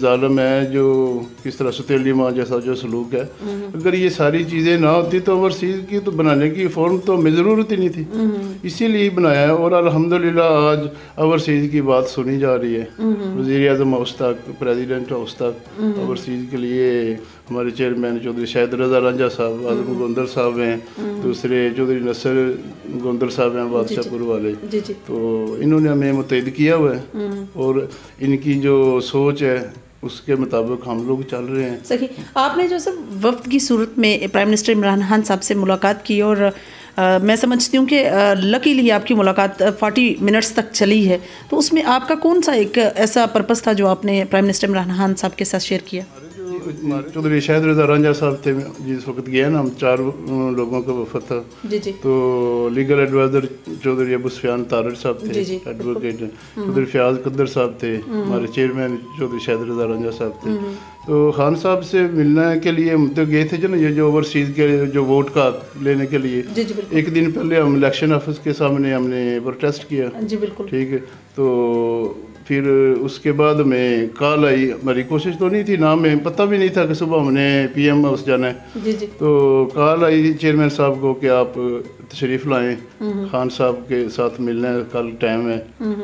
ظالم ہے, جو کس طرح ستیلی ماں جیسا جو سلوک ہے, اگر یہ ساری چیزیں نہ ہوتی تو اوورسیز کی تو بنانے کی فورم تو ہمیں ضرورت ہی نہیں تھی, اسی لیے بنایا ہے. اور الحمدللہ آج اوورسیز کی بات سنی جا رہی ہے, وزیر اعظم ہاؤس تک, پریزیڈنٹ ہاؤس تک اوورسیز کے لیے ہمارے چیئرمین چودھری شاہد رضا رانجھا صاحب, اعظم گوندر صاحب ہیں, دوسرے چودھری نصر گوندر صاحب ہیں بادشاہ پور والے, تو انہوں نے ہمیں متحد کیا ہوا ہے, اور ان کی جو سوچ ہے اس کے مطابق ہم لوگ چل رہے ہیں. صحیح. آپ نے جو سب وفد کی صورت میں پرائم منسٹر عمران خان صاحب سے ملاقات کی, اور میں سمجھتی ہوں کہ لکیلی آپ کی ملاقات 40 منٹس تک چلی ہے, تو اس میں آپ کا کون سا ایک ایسا پرپس تھا جو آپ نے پرائم منسٹر عمران خان صاحب کے ساتھ شیئر کیا؟ چودھری شاہد رضا رانجھا صاحب تھے جس وقت گیا نا, ہم 4 لوگوں کا وفد تھا. تو لیگل ایڈوائزر چودھری ابو سفیان طارڑ صاحب تھے, ایڈوکیٹ. چودھری فیاض قدر صاحب تھے, ہمارے چیئرمین چودھری شاہد رضا رانجھا صاحب تھے. تو خان صاحب سے ملنے کے لیے ہم تو گئے تھے جو نا, یہ جو اوورسیز کے جو ووٹ کا لینے کے لیے, ایک دن پہلے ہم الیکشن آفس کے سامنے ہم نے پروٹیسٹ کیا. ٹھیک ہے. تو پھر اس کے بعد ہمیں کال آئی, ہماری کوشش تو نہیں تھی, نہ ہمیں پتہ بھی نہیں تھا کہ صبح ہم نے پی ایم ہاؤس جانا ہے. تو کال آئی چیئرمین صاحب کو کہ آپ تشریف لائیں, خان صاحب کے ساتھ ملنا ہے, کل ٹائم ہے.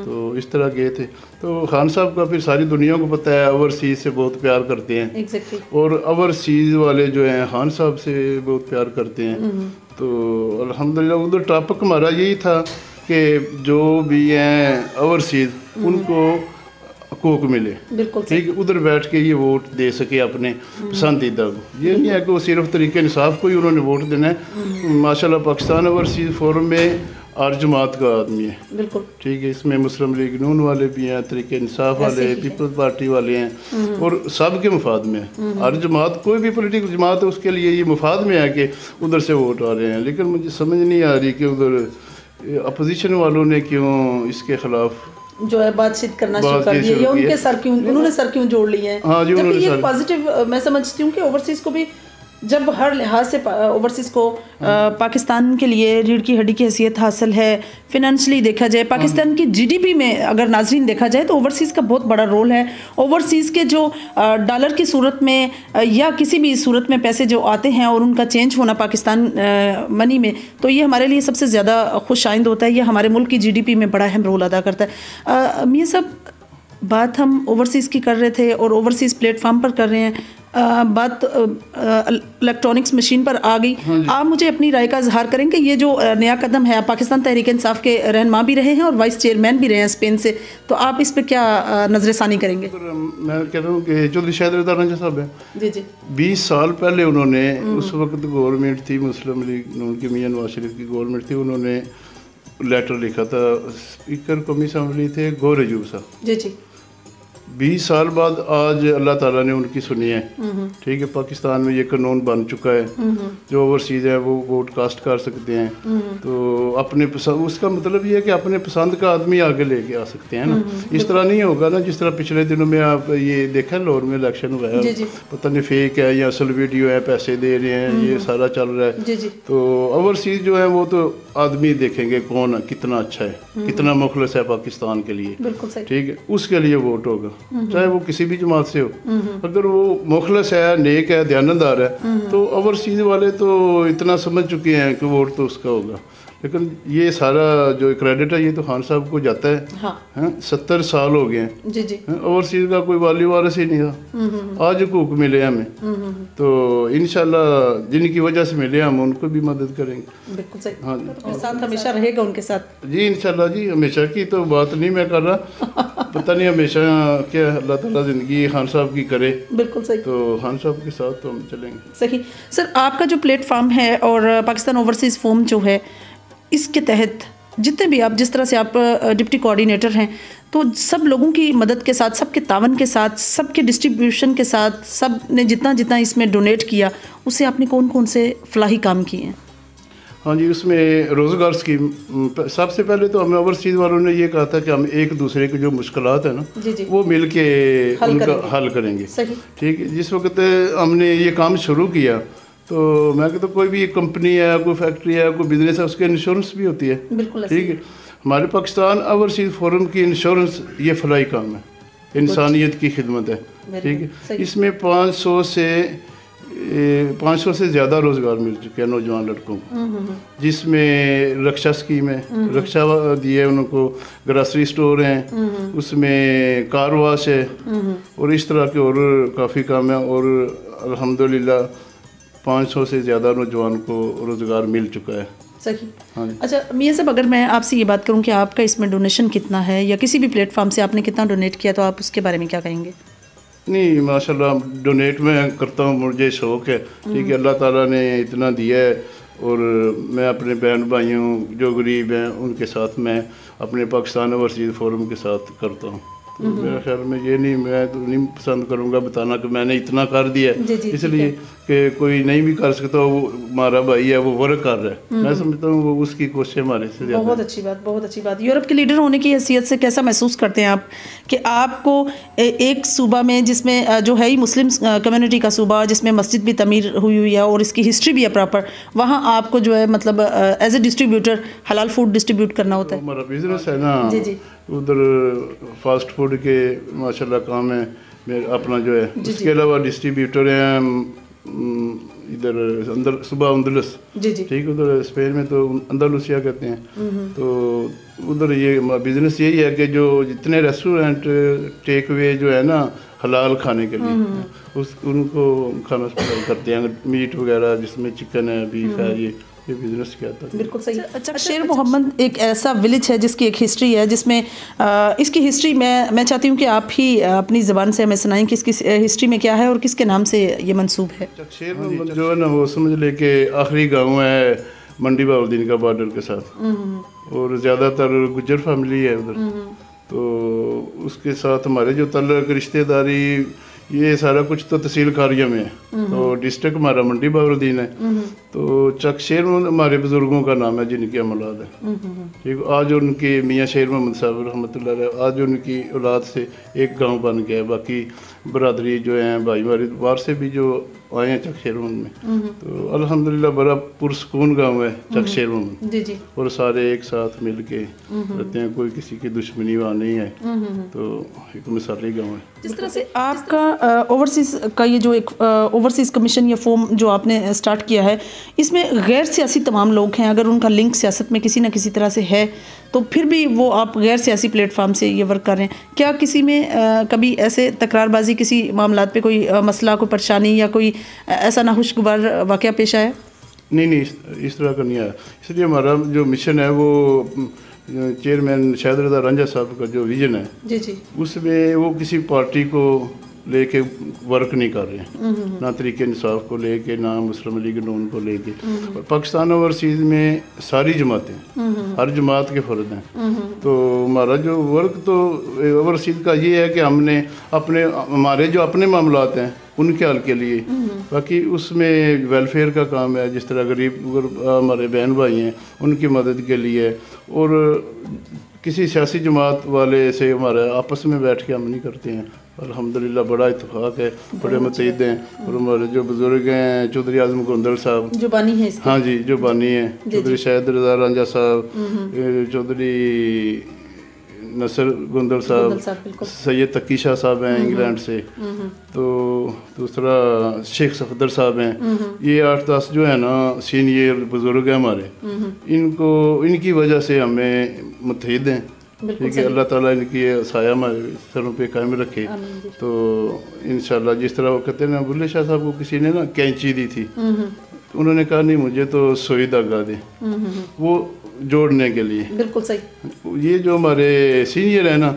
تو اس طرح گئے تھے. تو خان صاحب کا پھر ساری دنیا کو پتہ ہے اوورسیز سے بہت پیار کرتے ہیں, اور اوورسیز والے جو ہیں خان صاحب سے بہت پیار کرتے ہیں. تو الحمدللہ ادھر ٹاپک ہمارا یہی تھا کہ جو بھی ہیں اوورسیز ان کو حقوق ملے. ٹھیک ہے, ادھر بیٹھ کے یہ ووٹ دے سکے اپنے پسندیدہ کو. یہ نہیں ہے کہ وہ صرف طریقہ انصاف کو ہی انہوں نے ووٹ دینا ہے. ماشاءاللہ پاکستان اوورسیز فورم میں ہر جماعت کا آدمی ہے. ٹھیک ہے, اس میں مسلم لیگ نون والے بھی ہیں, طریقہ انصاف والے, پیپلز پارٹی والے ہیں, اور سب کے مفاد میں ہے. ہر جماعت, کوئی بھی پولیٹیکل جماعت ہے, اس کے لیے یہ مفاد میں ہے کہ ادھر سے ووٹ آ رہے ہیں. لیکن مجھے سمجھ نہیں آ رہی کہ ادھر اپوزیشن والوں نے کیوں اس کے خلاف جو ہے بات چیت کرنا شروع کر دی ہے, ان کے سر کیوں, انہوں نے سر کیوں جوڑ لیے ہیں. جبکہ یہ پازیٹیو میں سمجھتی ہوں کہ اوورسیز کو بھی جب ہر لحاظ سے اوورسیز کو پاکستان کے لیے ریڑھ کی ہڈی کی حیثیت حاصل ہے. فنانشلی دیکھا جائے, پاکستان کی جی ڈی پی میں اگر ناظرین دیکھا جائے تو اوورسیز کا بہت بڑا رول ہے. اوورسیز کے جو ڈالر کی صورت میں یا کسی بھی صورت میں پیسے جو آتے ہیں اور ان کا چینج ہونا پاکستان منی میں, تو یہ ہمارے لیے سب سے زیادہ خوش آئند ہوتا ہے. یہ ہمارے ملک کی جی ڈی پی میں بڑا اہم رول ادا کرتا ہے. میاں صاحب, بات ہم اوورسیز کی کر رہے تھے اور اوورسیز پلیٹ فارم پر کر رہے ہیں, بات الیکٹرانکس مشین پر آ گئی. آپ مجھے اپنی رائے کا اظہار کریں کہ یہ جو نیا قدم ہے, پاکستان تحریک انصاف کے رہنما بھی رہے ہیں اور وائس چیئرمین بھی رہے ہیں اسپین سے, تو آپ اس پہ کیا نظر ثانی کریں گے؟ میں کہتا ہوں کہ چودھری شاہد رضا رانجھا صاحب ہیں, 20 سال پہلے انہوں نے, اس وقت گورنمنٹ تھی مسلم لیگ نون کی, میاں نواز شریف کی گورنمنٹ تھی, انہوں نے لیٹر لکھا تھا, اسپیکر قومی اسمبلی تھے گور ایوب صاحب. 20 سال بعد آج اللہ تعالیٰ نے ان کی سنی ہے. ٹھیک ہے, پاکستان میں یہ قانون بن چکا ہے, جو اوورسیز ہیں وہ ووٹ کاسٹ کر سکتے ہیں. تو اپنے پسند, اس کا مطلب یہ ہے کہ اپنے پسند کا آدمی آگے لے کے آ سکتے ہیں نا. اس طرح نہیں ہوگا نا جس طرح پچھلے دنوں میں آپ یہ دیکھیں لاہور میں الیکشن ہوا ہے, پتہ نہیں فیک ہے یا اصل ویڈیو ہے, پیسے دے رہے ہیں, یہ سارا چل رہا ہے. تو اوورسیز جو ہے وہ تو آدمی دیکھیں گے کون کتنا اچھا ہے, کتنا مخلص ہے پاکستان کے لیے. ٹھیک ہے, اس کے لیے ووٹ ہوگا, چاہے وہ کسی بھی جماعت سے ہو. اگر وہ مخلص ہے, نیک ہے, دیانتدار ہے, تو اوورسیز والے تو اتنا سمجھ چکے ہیں کہ ووٹ تو اس کا ہوگا. لیکن یہ سارا جو کریڈٹ ہے یہ تو خان صاحب کو جاتا ہے. 70 سال ہو گئے ہیں, اوورسیز کا کوئی والی وارث ہی نہیں تھا. آج حقوق ملے ہمیں, تو انشاءاللہ جن کی وجہ سے ملے ہم ان کو بھی مدد کریں گے. بالکل صحیح. ہاں, ساتھ ہمیشہ رہے گا ان کے ساتھ. جی انشاءاللہ. جی ہمیشہ کی تو بات نہیں میں کر رہا, پتہ نہیں ہمیشہ کیا اللہ تعالیٰ زندگی خان صاحب کی کرے. بالکل صحیح. تو خان صاحب کے ساتھ تو ہم چلیں گے. صحیح. سر, آپ کا جو پلیٹ فارم ہے اور پاکستان اوورسیز فورم جو ہے, اس کے تحت جتنے بھی آپ, جس طرح سے آپ ڈپٹی کوآرڈینیٹر ہیں, تو سب لوگوں کی مدد کے ساتھ, سب کے تعاون کے ساتھ, سب کے ڈسٹریبیوشن کے ساتھ, سب نے جتنا اس میں ڈونیٹ کیا, اس سے آپ نے کون کون سے فلاحی کام کیے ہیں؟ ہاں جی, اس میں روزگار اسکیم, سب سے پہلے تو ہمیں اوورسیز والوں نے یہ کہا تھا کہ ہم ایک دوسرے کے جو مشکلات ہیں نا وہ مل کے ان کا حل کریں گے. ٹھیک ہے. جس وقت ہم نے یہ کام شروع کیا تو میں کہتا ہوں کوئی بھی ایک کمپنی ہے, کوئی فیکٹری ہے, کوئی بزنس ہے, اس کے انشورنس بھی ہوتی ہے. ٹھیک ہے. ہمارے پاکستان اوورسیز فورم کی انشورنس یہ فلاحی کام ہے. انسانیت کی خدمت ہے. ٹھیک ہے, اس میں 500 سے زیادہ روزگار مل چکے ہیں نوجوان لڑکوں کو, جس میں رکشا اسکیم ہے, رکشا دی ہے ان کو, گراسری اسٹور ہیں, اس میں کار واش ہے, اور اس طرح کے اور کافی کام ہیں, اور الحمدللہ 500 سے زیادہ نوجوان کو روزگار مل چکا ہے. صحیح. اچھا میاں صاحب, اگر میں آپ سے یہ بات کروں کہ آپ کا اس میں ڈونیشن کتنا ہے, یا کسی بھی پلیٹ فارم سے آپ نے کتنا ڈونیٹ کیا, تو آپ اس کے بارے میں کیا کہیں گے؟ نہیں ماشاء اللہ ڈونیٹ میں کرتا ہوں, مجھے شوق ہے. ٹھیک ہے, اللہ تعالیٰ نے اتنا دیا ہے, اور میں اپنے بہن بھائیوں جو غریب ہیں ان کے ساتھ میں اپنے پاکستان اوورسیز فورم کے ساتاتھ کرتا ہوں. تو میرا خیال میں یہ نہیں, میں تو نہیں پسند کروں گا بتانا کہ میں نے اتنا کر دیا, اس لیے کہ کوئی نہیں بھی کر سکتا, وہ ہمارا بھائی ہے, وہ ورک کر رہا ہے. میں سمجھتا ہوں وہ اس کی کوشش ہمارے سے زیادہ. بہت اچھی بات, بہت اچھی بات. یورپ کے لیڈر ہونے کی حیثیت سے کیسا محسوس کرتے ہیں آپ کہ آپ کو ایک صوبہ میں, جس میں جو ہے ہی مسلم کمیونٹی کا صوبہ, جس میں مسجد بھی تعمیر ہوئی ہے اور اس کی ہسٹری بھی ہے پراپر, وہاں آپ کو جو ہے مطلب ایز اے ڈسٹریبیوٹر حلال فوڈ ڈسٹریبیوٹ کرنا ہوتا ہے؟ ہمارا بزنس ہے نا, ادھر فاسٹ فوڈ کے ماشاء اللہ کام ہے اپنا جو ہے. اس کے علاوہ ڈسٹریبیوٹر ہیں ادھر اندر صبح اندلس, ٹھیک, ادھر اسپین میں تو اندلسیا کہتے ہیں. تو ادھر یہ بزنس یہی ہے کہ جو جتنے ریسٹورینٹ ٹیک وے جو ہے نا حلال کھانے کے لیے, ان کو کھانا سپلائی کرتے ہیں, میٹ وغیرہ جس میں چکن ہے, بیف ہے, یہ بزنس کیا تھا. بالکل صحیح. اچھا, شیر محمد ایک ایسا ولیج ہے جس کی ایک ہسٹری ہے, جس میں اس کی ہسٹری میں چاہتی ہوں کہ آپ ہی اپنی زبان سے ہمیں سنائیں کہ اس کی ہسٹری میں کیا ہے اور کس کے نام سے یہ منسوب ہے. شیر محمد جو ہے نا وہ سمجھ لے کہ آخری گاؤں ہے منڈی بہاؤالدین کا بارڈر کے ساتھ, اور زیادہ تر گجر فیملی ہے ادھر. تو اس کے ساتھ ہمارے جو تعلق رشتہ داری یہ سارا کچھ تو تحصیل کاریہ میں ہے. تو ڈسٹرکٹ ہمارا منڈی بہاؤالدین ہے. تو چک شیر محمد ہمارے بزرگوں کا نام ہے جن کی ہم اولاد ہے. ٹھیک, آج ان کے میاں شیر محمد صاحب رحمۃ اللہ علیہ, آج ان کی اولاد سے ایک گاؤں بن گیا ہے. باقی برادری جو ہیں بھائی باہر سے بھی جو آئے ہیں چک شیر محمد میں, تو الحمدللہ بڑا پرسکون گاؤں ہے چک شیر محمد, اور سارے ایک ساتھ مل کے رہتے ہیں, کوئی کسی کی دشمنی وہاں نہیں ہے. تو ایک مثالی گاؤں ہے. جس طرح سے آپ کا اوورسیز کا یہ جو ایک اوورسیز کمیشن یا فورم جو آپ نے اسٹارٹ کیا ہے, اس میں غیر سیاسی تمام لوگ ہیں, اگر ان کا لنک سیاست میں کسی نہ کسی طرح سے ہے تو پھر بھی وہ آپ غیر سیاسی پلیٹ فارم سے یہ ورک کر رہے ہیں. کیا کسی میں کبھی ایسے تکرار بازی کسی معاملات پہ کوئی مسئلہ, کوئی پریشانی یا کوئی ایسا ناخوشگوار واقعہ پیش آیا؟ نہیں, اس طرح کا نہیں آیا. اس لیے ہمارا جو مشن ہے وہ چیئرمین شاہد رضا رانجھا صاحب کا جو ویژن ہے, اس میں وہ کسی پارٹی کو لے کے ورک نہیں کر رہے ہیں, نہ طریقے انصاف کو لے کے, نہ مسلم لیگ نون کو لے کے. پاکستان اوورسیز میں ساری جماعتیں, ہر جماعت کے فرد ہیں. تو ہمارا جو ورک تو اوورسیز کا یہ ہے کہ ہم نے ہمارے جو اپنے معاملات ہیں ان کے حل کے لیے, باقی اس میں ویلفیئر کا کام ہے, جس طرح غریب ہمارے بہن بھائی ہیں ان کی مدد کے لیے, اور کسی سیاسی جماعت والے سے ہمارے آپس میں بیٹھ کے ہم نہیں کرتے ہیں. الحمدللہ بڑا اتفاق ہے, بڑے متحد ہیں. اور ہمارے جو بزرگ ہیں چودھری اعظم گوندل صاحب جو بانی ہیں, ہاں جی, جو بانی ہیں, چودھری شاہد رضا رانجھا صاحب, چودھری نصر گوندل صاحب, سید تقی شاہ صاحب ہیں انگلینڈ سے, تو دوسرا شیخ صفدر صاحب ہیں. یہ 8-10 جو ہے نا سینئر بزرگ ہیں ہمارے, ان کی وجہ سے ہمیں متحد ہیں. ٹھیک ہے, اللہ تعالیٰ ان کی سایہ ہمارے سروں پہ قائم رکھے. تو انشاءاللہ جس طرح وہ کہتے ہیں نا, بلے شاہ صاحب کو کسی نے نا کینچی دی تھی, انہوں نے کہا نہیں مجھے تو سوئی دھاگا دے, وہ جوڑنے کے لیے. بالکل صحیح. یہ جو ہمارے سینئر ہیں نا,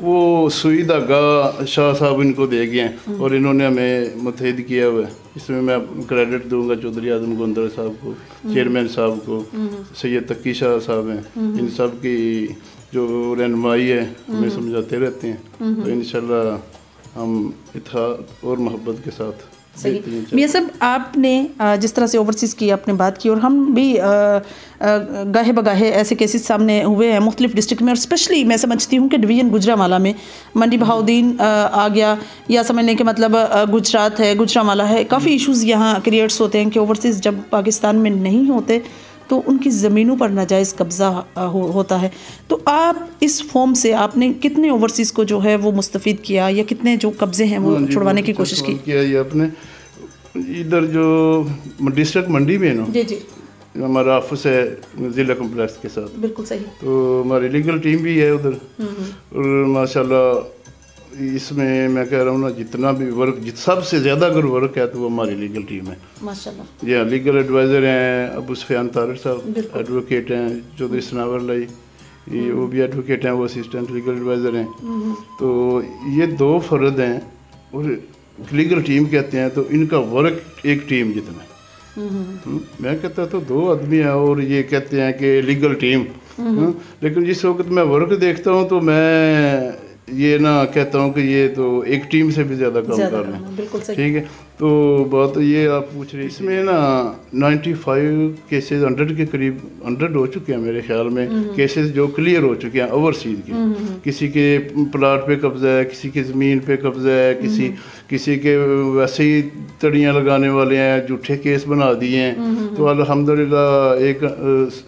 وہ سوئی دھاگا شاہ صاحب ان کو دے گئے ہیں, اور انہوں نے ہمیں متحد کیا ہوا ہے. اس میں کریڈٹ دوں گا چودھری اعظم گوندل صاحب کو, چیئرمین صاحب کو, سید تقی شاہ صاحب ہیں, ان سب کی جو رہنمائی ہے ہمیں سمجھاتے رہتے ہیں. تو انشاءاللہ ہم اتحاد اور محبت کے ساتھ. صحیح. میاں صاحب آپ نے جس طرح سے اوورسیز کی آپ نے بات کی, اور ہم بھی گاہے بگاہے ایسے کیسز سامنے ہوئے ہیں مختلف ڈسٹرکٹ میں, اور اسپیشلی میں سمجھتی ہوں کہ ڈویژن گجرانوالہ میں منڈی بہاؤالدین آ گیا, یا سمجھنے کے مطلب گجرات ہے, گجرانوالہ ہے, کافی ایشوز یہاں کریٹس ہوتے ہیں کہ اوورسیز جب پاکستان میں نہیں ہوتے تو ان کی زمینوں پر ناجائز قبضہ ہوتا ہے. تو آپ اس فارم سے آپ نے کتنے اوورسیز کو جو ہے وہ مستفید کیا یا کتنے جو قبضے ہیں وہ چھڑوانے کی کوشش کی؟ یہ آپ نے ادھر جو ڈسٹرکٹ منڈی میں نا جی جی ہمارا آفس ہے ضلع کمپلیکس کے ساتھ, بالکل صحیح, تو ہماری لیگل ٹیم بھی ہے ادھر, اور ماشاء اللہ اس میں کہہ رہا ہوں نا جتنا بھی ورک سب سے زیادہ اگر ورک ہے تو وہ ہماری لیگل ٹیم ہے ماشاء اللہ. جی ہاں, لیگل ایڈوائزر ہیں ابو سفیان طارق صاحب, ایڈوکیٹ ہیں چودھری ثناور لائی, یہ وہ بھی ایڈوکیٹ ہیں, وہ اسسٹنٹ لیگل ایڈوائزر ہیں. تو یہ 2 فرد ہیں اور لیگل ٹیم کہتے ہیں, تو ان کا ورک ایک ٹیم جتنا ہے. میں کہتا تو 2 آدمی ہیں اور یہ کہتے ہیں کہ لیگل ٹیم, لیکن جس وقت میں ورک دیکھتا ہوں تو میں یہ نہ کہتا ہوں کہ یہ تو ایک ٹیم سے بھی زیادہ کام کر رہے ہیں. ٹھیک ہے, تو بات یہ آپ پوچھ رہے, اس میں نا 95 کیسز 100 کے قریب 100 ہو چکے ہیں میرے خیال میں, کیسز جو کلیئر ہو چکے ہیں اوورسیز کے. کسی کے پلاٹ پہ قبضہ ہے, کسی کی زمین پہ قبضہ ہے, کسی کے ویسے ہی تڑیاں لگانے والے ہیں, جھوٹے کیس بنا دیے ہیں. تو الحمدللہ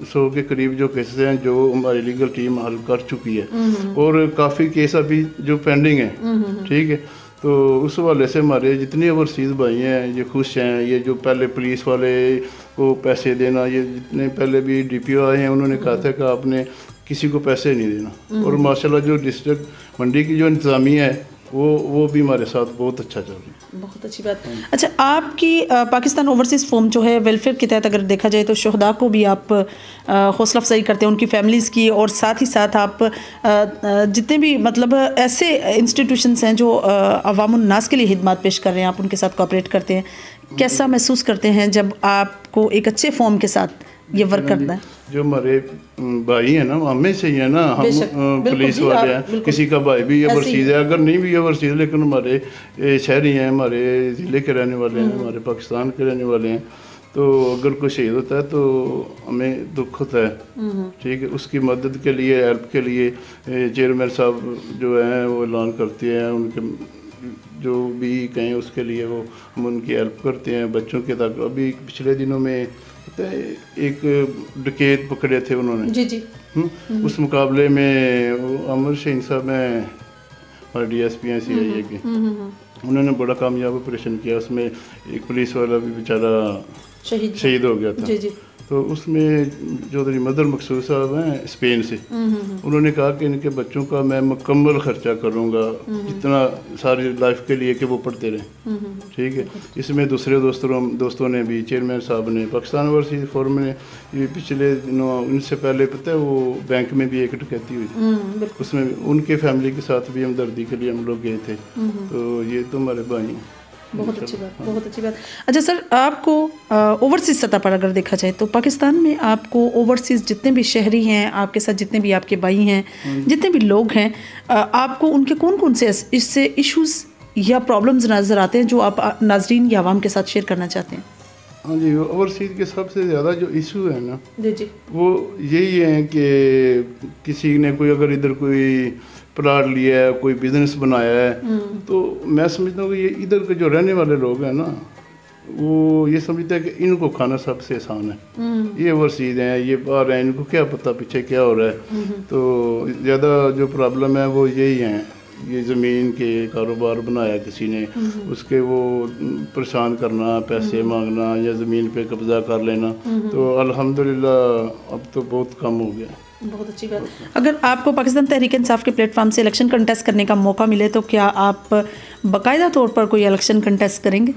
100 کے قریب جو کیسز ہیں جو ہماری لیگل ٹیم حل کر چکی ہے, اور کافی کیس ابھی جو پینڈنگ ہیں. ٹھیک ہے, تو اس حوالے سے ہمارے جتنے اوورسیز بھائی ہیں یہ خوش ہیں. یہ جو پہلے پولیس والے کو پیسے دینا, یہ جتنے پہلے بھی ڈی پی او آئے ہیں انہوں نے کہا تھا کہ آپ نے کسی کو پیسے نہیں دینا, اور ماشاءاللہ جو ڈسٹرکٹ منڈی کی جو انتظامیہ ہے وہ بھی ہمارے ساتھ بہت اچھا چل رہا ہے. بہت اچھی بات. اچھا, آپ کی پاکستان اوورسیز فورم جو ہے ویلفیئر کے تحت اگر دیکھا جائے تو شہداء کو بھی آپ حوصلہ افزائی کرتے ہیں, ان کی فیملیز کی, اور ساتھ ہی ساتھ آپ جتنے بھی مطلب ایسے انسٹیٹیوشنس ہیں جو عوام الناس کے لیے خدمات پیش کر رہے ہیں, آپ ان کے ساتھ کوآپریٹ کرتے ہیں. کیسا محسوس کرتے ہیں جب آپ کو ایک اچھے فارم کے ساتھ یہ ورک کرنا ہے؟ جو ہمارے بھائی ہیں نا ہمیں سے ہی ہیں نا, ہم پولیس والے ہیں, کسی کا بھائی بھی اوورسیز ہے, اگر نہیں بھی اوورسیز لیکن ہمارے شہری ہیں, ہمارے ضلع کے رہنے والے ہیں, ہمارے پاکستان کے رہنے والے ہیں. تو اگر کوئی شہید ہوتا ہے تو ہمیں دکھ ہوتا ہے. ٹھیک ہے, اس کی مدد کے لیے, ہیلپ کے لیے چیئرمین صاحب جو ہیں وہ اعلان کرتے ہیں, ان کے جو بھی کہیں اس کے لیے وہ ہم ان کی ہیلپ کرتے ہیں. بچوں کے تک ابھی پچھلے دنوں میں ایک ڈکیت پکڑے تھے انہوں نے, جی جی, اس مقابلے میں عمر شہین صاحب ہیں ہمارے ڈی ایس پی ہیں سی آئی اے کے, انہوں نے بڑا کامیاب آپریشن کیا. اس میں ایک پولیس والا بھی بیچارہ شہید ہو گیا تھا. جی جی, تو اس میں چودھری مدر مقصود صاحب ہیں اسپین سے, انہوں نے کہا کہ ان کے بچوں کا میں مکمل خرچہ کروں گا جتنا ساری لائف کے لیے کہ وہ پڑھتے رہیں. ٹھیک ہے, اس میں دوسرے دوستوں نے بھی, چیئرمین صاحب نے, پاکستان اوورسیز فورم نے, یہ پچھلے دنوں ان سے پہلے پتہ ہے وہ بینک میں بھی ایک ڈکیتی ہوئی, اس میں ان کے فیملی کے ساتھ بھی ہمدردی کے لیے ہم لوگ گئے تھے. تو یہ تو ہمارے بھائی ہیں. بہت اچھی بات, بہت اچھی بات. اچھا سر, آپ کو اوورسیز سطح پر اگر دیکھا جائے تو پاکستان میں آپ کو اوورسیز جتنے بھی شہری ہیں, آپ کے ساتھ جتنے بھی آپ کے بھائی ہیں, جتنے بھی لوگ ہیں, آپ کو ان کے کون سے اس سے ایشوز یا پرابلمز نظر آتے ہیں جو آپ ناظرین یا عوام کے ساتھ شیئر کرنا چاہتے ہیں؟ ہاں جی, اوورسیز کے سب سے زیادہ جو ایشو ہے نا جی جی, وہ یہی ہے کہ کسی نے کوئی اگر ادھر کوئی پلاٹ لیا ہے, کوئی بزنس بنایا ہے, تو میں سمجھتا ہوں کہ یہ ادھر کے جو رہنے والے لوگ ہیں نا وہ یہ سمجھتے ہیں کہ ان کو کھانا سب سے آسان ہے. یہ اوورسیز ہیں, یہ باہر ہیں, ان کو کیا پتہ پیچھے کیا ہو رہا ہے. تو زیادہ جو پرابلم ہے وہ یہی ہیں, یہ زمین کے کاروبار بنایا کسی نے, اس کے وہ پریشان کرنا, پیسے مانگنا یا زمین پہ قبضہ کر لینا. تو الحمدللہ اب تو بہت کم ہو گیا. بہت اچھی بات. اگر آپ کو پاکستان تحریک انصاف کے پلیٹ فارم سے الیکشن کنٹیسٹ کرنے کا موقع ملے تو کیا آپ باقاعدہ طور پر کوئی الیکشن کنٹیسٹ کریں گے؟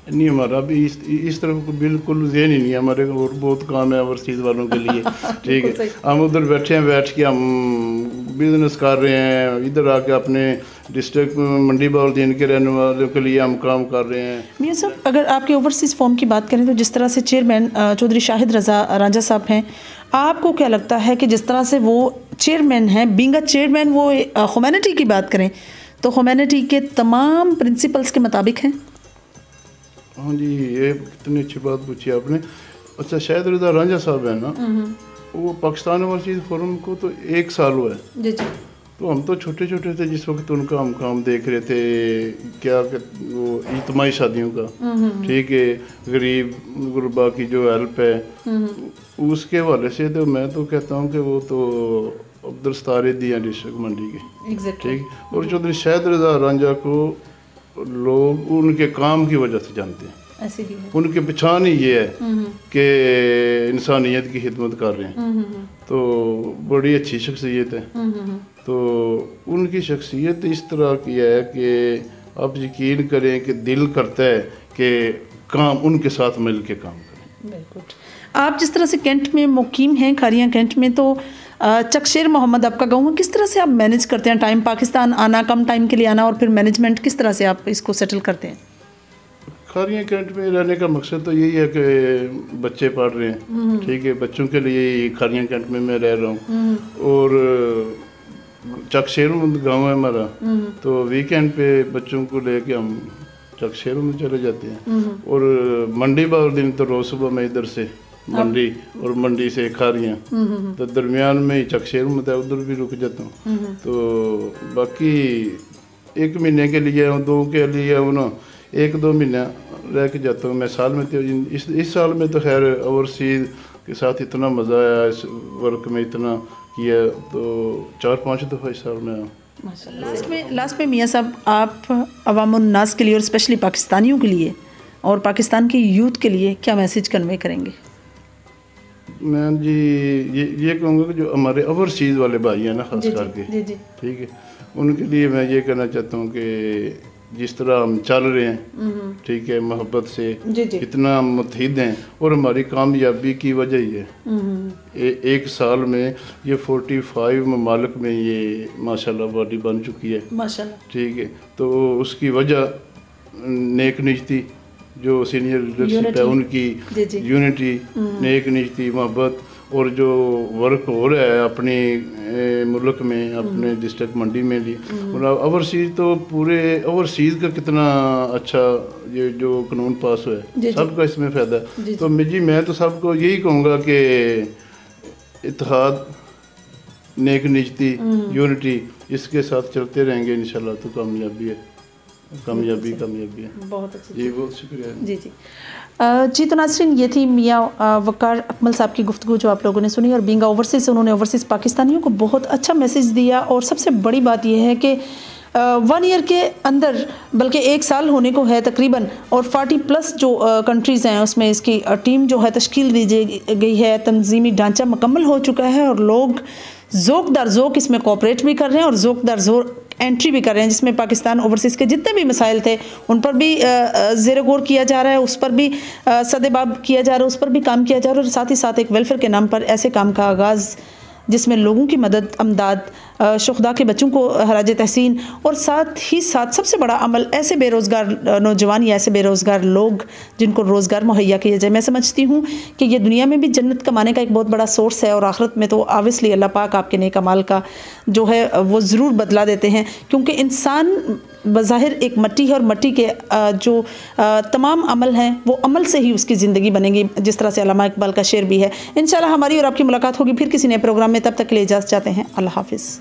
نہیں, ہمارا بھی اس طرف بالکل ذہن ہی نہیں ہے. ہمارے اور بہت کام ہے اوورسیز والوں کے لیے. ٹھیک ہے, ہم ادھر بیٹھے ہیں, بیٹھ کے ہم بزنس کر رہے ہیں, ادھر آ کے اپنے ڈسٹرکٹ منڈی باؤلدین کے رہنے والوں کے لیے ہم کام کر رہے ہیں. میاں صاحب, اگر آپ کے اوورسیز فارم کی بات کریں تو جس طرح سے چیئرمین چودھری شاہد رضا رانجھا صاحب ہیں, آپ کو کیا لگتا ہے کہ جس طرح سے وہ چیئرمین ہیں, بینگ اے چیئرمین وہ ہیومینٹی کی بات کریں تو ہیومینٹی کے تمام پرنسپلس کے مطابق ہیں؟ ہاں جی, یہ کتنی اچھی بات پوچھی آپ نے. اچھا, شاہد رضا رانجھا صاحب ہیں نا, وہ پاکستان اوورسیز فورم کو تو 1 سال ہوا ہے. جی جی, تو ہم تو چھوٹے چھوٹے تھے جس وقت ان کا ہم کام دیکھ رہے تھے، کیا وہ اجتماعی شادیوں کا، ٹھیک ہے، غریب غربا کی جو ہیلپ ہے اس کے حوالے سے، تو میں تو کہتا ہوں کہ وہ تو عبدالستار دیا ڈسٹرکٹ منڈی کے، ٹھیک. اور چودھری شاہد رضا رانجھا کو لوگ ان کے کام کی وجہ سے جانتے ہیں، ان کے پہچان ہی یہ ہے کہ انسانیت کی خدمت کر رہے ہیں. تو بڑی اچھی شخصیت ہے. تو ان کی شخصیت اس طرح کی ہے کہ آپ یقین کریں کہ دل کرتا ہے کہ کام ان کے ساتھ مل کے کام کریں. بالکل. آپ جس طرح سے کینٹ میں مقیم ہیں، کھاریاں کینٹ میں، تو چکشیر محمد آپ کا گاؤں ہے، کس طرح سے آپ مینیج کرتے ہیں ٹائم، پاکستان آنا، کم ٹائم کے لیے آنا، اور پھر مینجمنٹ کس طرح سے آپ اس کو سیٹل کرتے ہیں؟ کھاریاں کینٹ میں رہنے کا مقصد تو یہی ہے کہ بچے پڑھ رہے ہیں، ٹھیک ہے، بچوں کے لیے کھاریاں کینٹ میں رہ رہا ہوں. اور چکشیر گاؤں ہے ہمارا، تو ویکینڈ پہ بچوں کو لے کے ہم چکشیر میں چلے جاتے ہیں. اور منڈی بار دن تو روز صبح میں ادھر سے منڈی، اور منڈی سے کھاریاں، تو درمیان میں ہی چکشیر میں تھا، ادھر بھی رک جاتا ہوں. تو باقی 1 مہینے کے لیے ہوں، 2 کے لیے ہوں نا، 1-2 مہینہ رہ کے جاتا ہوں میں سال میں. تو اس سال میں تو خیر اوورسیز کے ساتھ اتنا مزہ آیا، اس ورک میں اتنا کیا، تو 4-5 دفعہ اس سال میں آیا. لاسٹ میں میاں صاحب، آپ عوام الناس کے لیے اور اسپیشلی پاکستانیوں کے لیے اور پاکستان کے یوتھ کے لیے کیا میسیج کنوے کریں گے؟ میں جی یہ کہوں گا کہ جو ہمارے اوورسیز والے بھائی ہیں نا، خاص کر کے، ٹھیک ہے، ان کے لیے میں یہ کہنا چاہتا ہوں کہ جس طرح ہم چل رہے ہیں، ٹھیک ہے، محبت سے، اتنا متحد ہیں، اور ہماری کامیابی کی وجہ ہی ہے 1 سال میں یہ 45 ممالک میں یہ ماشاءاللہ باڈی بن چکی ہے، ٹھیک ہے. تو اس کی وجہ نیک نیتی، جو سینئر لیڈرشپ ہے ان کی یونٹی، نیک نیتی، محبت، اور جو ورک ہو رہا ہے اپنی ملک میں، اپنے ڈسٹرکٹ منڈی میں بھی، اور اوورسیز تو پورے اوورسیز کا کتنا اچھا یہ جو قانون پاس ہوا ہے، سب کا اس میں فائدہ ہے. تو میں تو سب کو یہی کہوں گا کہ اتحاد، نیک نیتی، یونٹی، اس کے ساتھ چلتے رہیں گے انشاءاللہ تو کامیابی ہے، کامیابی ہے. بہت اچھا جی، بہت شکریہ. جی تو ناظرین، یہ تھی میاں وقار اکمل صاحب کی گفتگو جو آپ لوگوں نے سنی، اور بینگ اوورسیز انہوں نے اوورسیز پاکستانیوں کو بہت اچھا میسیج دیا. اور سب سے بڑی بات یہ ہے کہ 1 ایئر کے اندر، بلکہ 1 سال ہونے کو ہے تقریباً، اور 40+ جو کنٹریز ہیں اس میں اس کی ٹیم جو ہے تشکیل دی گئی ہے، تنظیمی ڈھانچہ مکمل ہو چکا ہے، اور لوگ ذوق در ذوق اس میں کوآپریٹ بھی کر رہے ہیں اور ذوق در ذوق انٹری بھی کر رہے ہیں، جس میں پاکستان اوورسیز کے جتنے بھی مسائل تھے ان پر بھی زیر غور کیا جا رہا ہے، اس پر بھی سدباب کیا جا رہا ہے، اس پر بھی کام کیا جا رہا ہے، اور ساتھ ہی ساتھ ایک ویلفیئر کے نام پر ایسے کام کا آغاز جس میں لوگوں کی مدد، امداد، شہداء کے بچوں کو خراج تحسین، اور ساتھ ہی ساتھ سب سے بڑا عمل ایسے بے روزگار نوجوان یا ایسے بے روزگار لوگ جن کو روزگار مہیا کیا جائے. میں سمجھتی ہوں کہ یہ دنیا میں بھی جنت کمانے کا ایک بہت بڑا سورس ہے، اور آخرت میں تو آبویسلی اللہ پاک آپ کے نیک اعمال کا جو ہے وہ ضرور بدلا دیتے ہیں، کیونکہ انسان بظاہر ایک مٹی ہے، اور مٹی کے جو تمام عمل ہیں وہ عمل سے ہی اس کی زندگی بنے گی، جس طرح سے علامہ اقبال کا شعر بھی ہے. انشاءاللہ ہماری اور آپ کی ملاقات ہوگی پھر کسی نئے پروگرام میں، تب تک کے لیے اجازت چاہتے ہیں. اللہ حافظ.